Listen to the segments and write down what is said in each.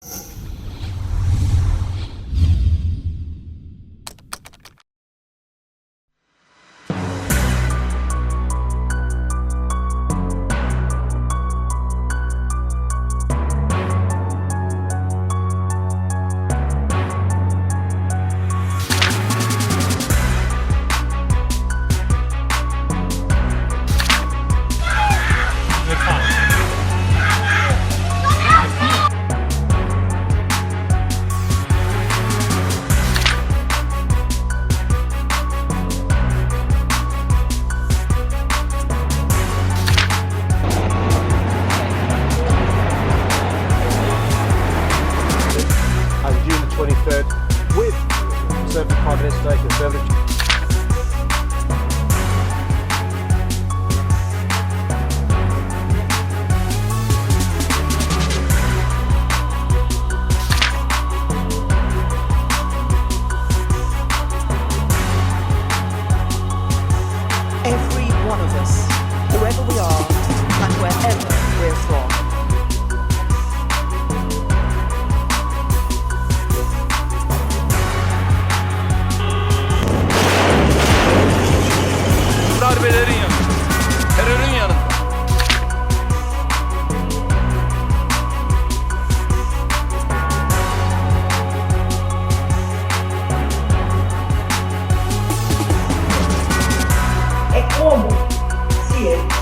On June the 23rd with Conservative Prime Minister, Conservative Every one of us, whoever we are and wherever we're from. Darbelerin yanında, terörün yanında. É como se eles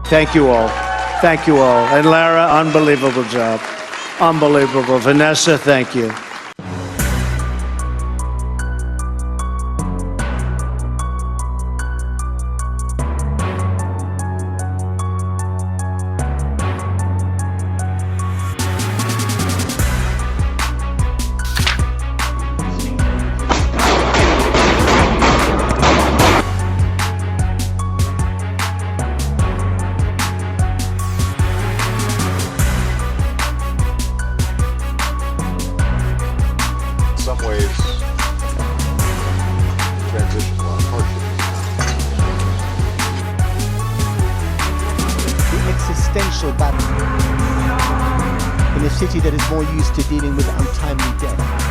Thank you all. Thank you all. And Lara, unbelievable job. Unbelievable. Vanessa, thank you. some ways, transition a lot of hardships. The existential battle in a city that is more used to dealing with untimely death.